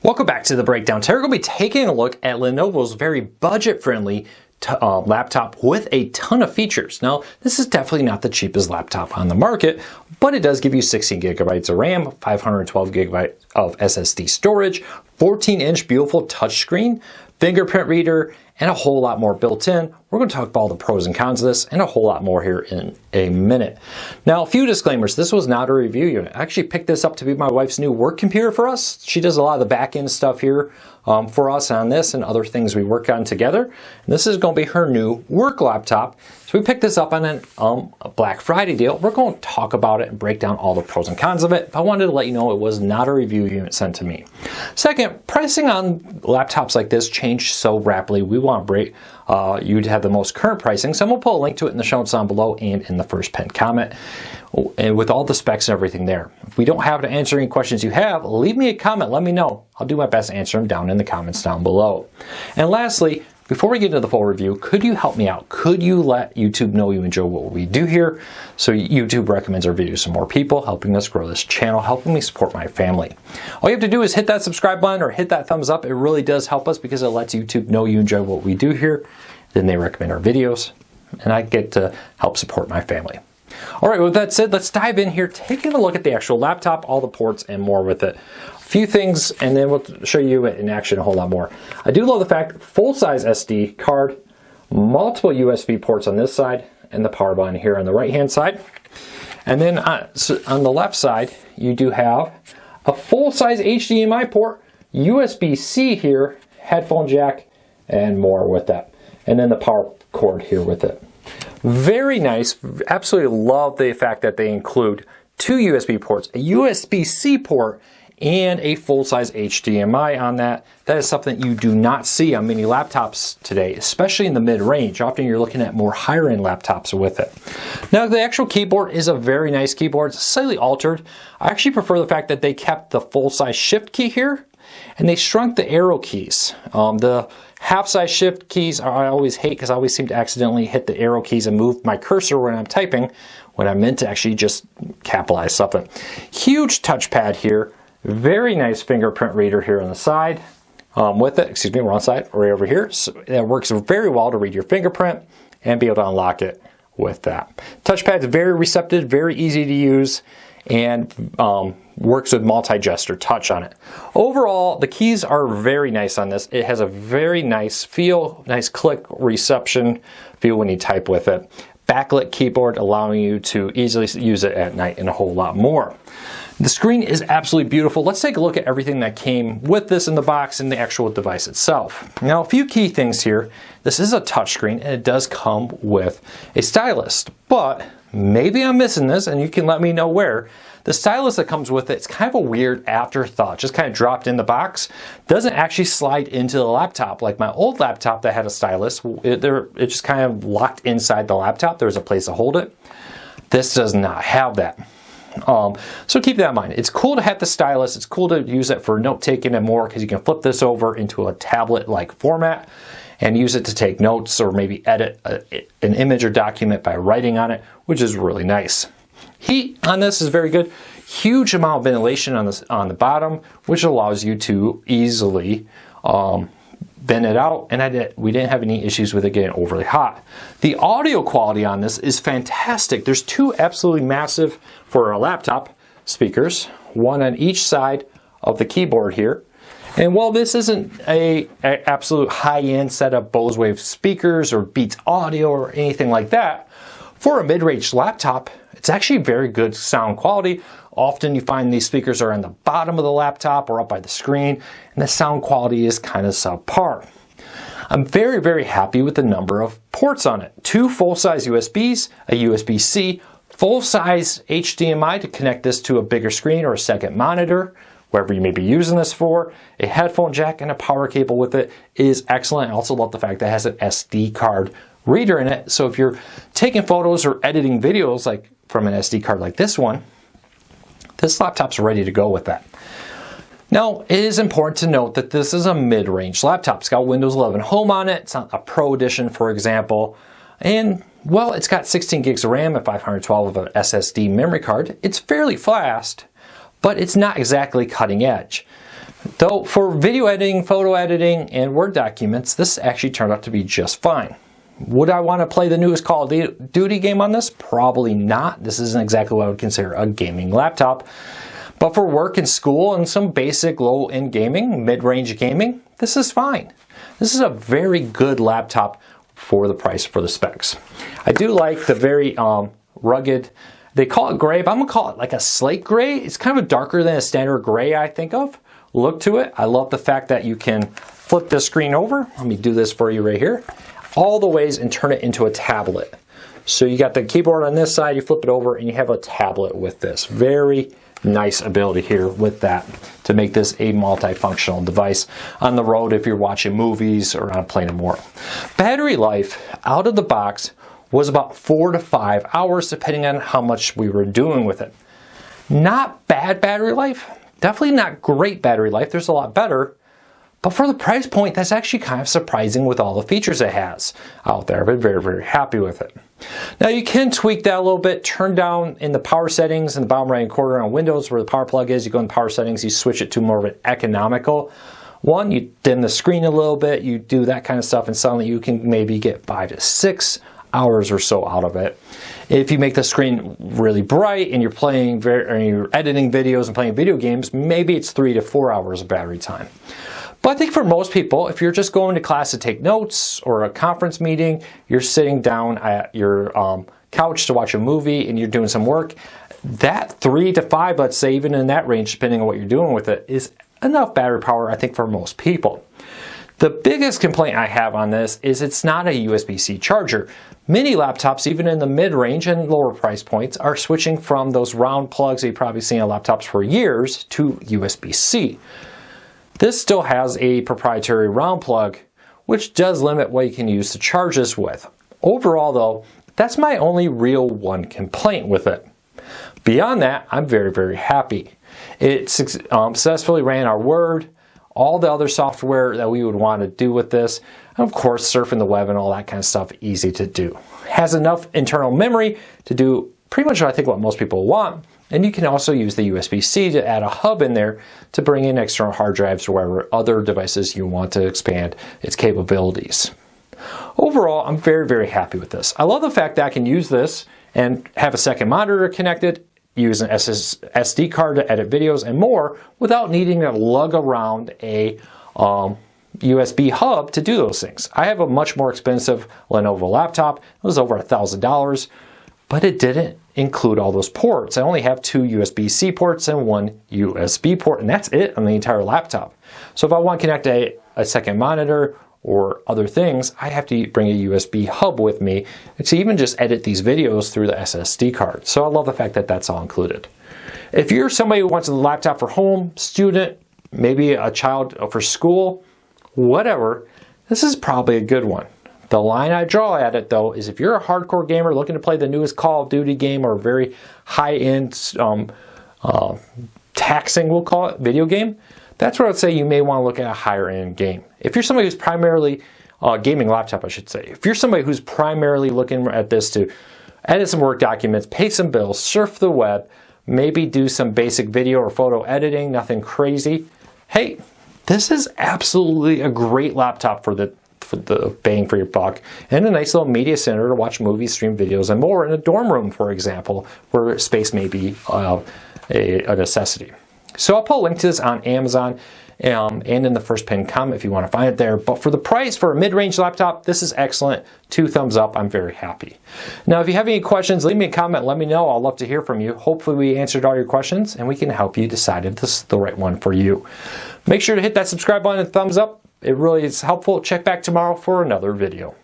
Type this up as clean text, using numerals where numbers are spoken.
Welcome back to the breakdown. Today we're going to be taking a look at Lenovo's very budget-friendly laptop with a ton of features. Now, this is definitely not the cheapest laptop on the market, but it does give you 16 gigabytes of RAM, 512 gigabytes of SSD storage, 14-inch beautiful touchscreen, fingerprint reader, and a whole lot more built in. We're going to talk about all the pros and cons of this and a whole lot more here in a minute. Now, a few disclaimers. This was not a review unit. I actually picked this up to be my wife's new work computer for us. She does a lot of the back-end stuff here for us on this and other things we work on together. And this is going to be her new work laptop. So we picked this up on a Black Friday deal. We're going to talk about it and break down all the pros and cons of it. I wanted to let you know it was not a review unit sent to me. Second, pricing on laptops like this change so rapidly. We want to break you to have the most current pricing. So I'm going to put a link to it in the show notes down below and in the first pinned comment, and with all the specs and everything there. If we don't have to answer any questions you have, leave me a comment. Let me know. I'll do my best to answer them down in the comments down below. And lastly, before we get into the full review, could you help me out? Could you let YouTube know you enjoy what we do here so YouTube recommends our videos to more people, helping us grow this channel, helping me support my family? All you have to do is hit that subscribe button or hit that thumbs up. It really does help us because it lets YouTube know you enjoy what we do here. Then they recommend our videos, and I get to help support my family. All right, with that said, let's dive in here, taking a look at the actual laptop, all the ports, and more with it. A few things, and then we'll show you it in action a whole lot more. I do love the fact, full-size SD card, multiple USB ports on this side, and the power button here on the right-hand side. And then on the left side, you do have a full-size HDMI port, USB-C here, headphone jack, and more with that. And then the power cord here with it. Very nice. Absolutely love the fact that they include two USB ports, a USB-C port, and a full-size HDMI on that. That is something you do not see on many laptops today, especially in the mid-range. Often you're looking at more higher-end laptops with it. Now, the actual keyboard is a very nice keyboard. It's slightly altered. I actually prefer the fact that they kept the full-size shift key here, and they shrunk the arrow keys. The half-size shift keys I always hate because I always seem to accidentally hit the arrow keys and move my cursor when I'm typing when I meant to actually just capitalize something. Huge touchpad here. Very nice fingerprint reader here on the side with it. Excuse me, wrong side, right over here. So it works very well to read your fingerprint and be able to unlock it with that. Touchpad is very receptive, very easy to use, and works with multi-gesture touch on it. Overall, the keys are very nice on this. It has a very nice feel, nice click reception feel when you type with it. Backlit keyboard allowing you to easily use it at night and a whole lot more. The screen is absolutely beautiful. Let's take a look at everything that came with this in the box and the actual device itself. Now, a few key things here. This is a touchscreen and it does come with a stylus, but maybe I'm missing this and you can let me know where. The stylus that comes with it's kind of a weird afterthought, just kind of dropped in the box. Doesn't actually slide into the laptop like my old laptop that had a stylus. It just kind of locked inside the laptop. There was a place to hold it. This does not have that. So keep that in mind. It's cool to have the stylus. It's cool to use it for note taking and more because you can flip this over into a tablet-like format and use it to take notes or maybe edit an image or document by writing on it, which is really nice. Heat on this is very good. Huge amount of ventilation on the bottom, which allows you to easily vent it out, and we didn't have any issues with it getting overly hot. The audio quality on this is fantastic. There's two absolutely massive, for a laptop, speakers, one on each side of the keyboard here. And while this isn't a absolute high-end set of Bose Wave speakers or Beats audio or anything like that, for a mid-range laptop, it's actually very good sound quality. Often you find these speakers are on the bottom of the laptop or up by the screen, and the sound quality is kind of subpar. I'm very, very happy with the number of ports on it. Two full-size USBs, a USB-C, full-size HDMI to connect this to a bigger screen or a second monitor, wherever you may be using this for, a headphone jack, and a power cable with it is excellent. I also love the fact that it has an SD card reader in it, so if you're taking photos or editing videos like from an SD card like this one, this laptop's ready to go with that. Now, it is important to note that this is a mid-range laptop. It's got Windows 11 Home on it. It's not a Pro Edition, for example. And, well, it's got 16 gigs of RAM and 512 of an SSD memory card. It's fairly fast, but it's not exactly cutting edge. Though for video editing, photo editing, and Word documents, this actually turned out to be just fine. Would I want to play the newest Call of Duty game on this? Probably not. This isn't exactly what I would consider a gaming laptop. But for work and school and some basic low-end gaming, mid-range gaming, this is fine. This is a very good laptop for the price, for the specs. I do like the very rugged, they call it gray, but I'm going to call it like a slate gray. It's kind of darker than a standard gray I think of. Look to it. I love the fact that you can flip the screen over. Let me do this for you right here. All the ways and turn it into a tablet. So you got the keyboard on this side, you flip it over and you have a tablet with this. Very nice ability here with that to make this a multifunctional device on the road if you're watching movies or on a plane and more. Battery life out of the box was about 4 to 5 hours depending on how much we were doing with it. Not bad battery life, definitely not great battery life, there's a lot better. But for the price point, that's actually kind of surprising with all the features it has out there. I've been very, very happy with it. Now you can tweak that a little bit, turn down in the power settings in the bottom right corner on Windows where the power plug is, you go in power settings, you switch it to more of an economical one, you dim the screen a little bit, you do that kind of stuff, and suddenly you can maybe get 5 to 6 hours or so out of it. If you make the screen really bright and you're playing, or you're editing videos and playing video games, maybe it's 3 to 4 hours of battery time. But I think for most people, if you're just going to class to take notes or a conference meeting, you're sitting down at your couch to watch a movie and you're doing some work, that 3 to 5, let's say, even in that range, depending on what you're doing with it, is enough battery power, I think, for most people. The biggest complaint I have on this is it's not a USB-C charger. Many laptops, even in the mid-range and lower price points, are switching from those round plugs that you've probably seen on laptops for years to USB-C. This still has a proprietary round plug, which does limit what you can use to charge this with. Overall though, that's my only real one complaint with it. Beyond that, I'm very, very happy. It successfully ran our Word, all the other software that we would want to do with this, and of course surfing the web and all that kind of stuff, easy to do. Has enough internal memory to do pretty much I think what most people want. And you can also use the USB-C to add a hub in there to bring in external hard drives or whatever other devices you want to expand its capabilities. Overall, I'm very, very happy with this. I love the fact that I can use this and have a second monitor connected, use an SD card to edit videos and more without needing to lug around a USB hub to do those things. I have a much more expensive Lenovo laptop. It was over $1,000, but it didn't include all those ports. I only have 2 USB-C ports and 1 USB port, and that's it on the entire laptop. So if I want to connect a second monitor or other things, I have to bring a USB hub with me to even just edit these videos through the SSD card. So I love the fact that that's all included. If you're somebody who wants a laptop for home, student, maybe a child for school, whatever, this is probably a good one. The line I draw at it though is if you're a hardcore gamer looking to play the newest Call of Duty game or a very high-end taxing, we'll call it, video game, that's where I'd say you may want to look at a higher end game. If you're somebody who's primarily, gaming laptop I should say, if you're somebody who's primarily looking at this to edit some work documents, pay some bills, surf the web, maybe do some basic video or photo editing, nothing crazy, hey, this is absolutely a great laptop for the bang for your buck, and a nice little media center to watch movies, stream videos, and more in a dorm room, for example, where space may be a necessity. So I'll put a link to this on Amazon and in the first pinned comment if you want to find it there. But for the price for a mid-range laptop, this is excellent. 2 thumbs up. I'm very happy. Now, if you have any questions, leave me a comment. Let me know. I'll love to hear from you. Hopefully, we answered all your questions, and we can help you decide if this is the right one for you. Make sure to hit that subscribe button and thumbs up. It really is helpful. Check back tomorrow for another video.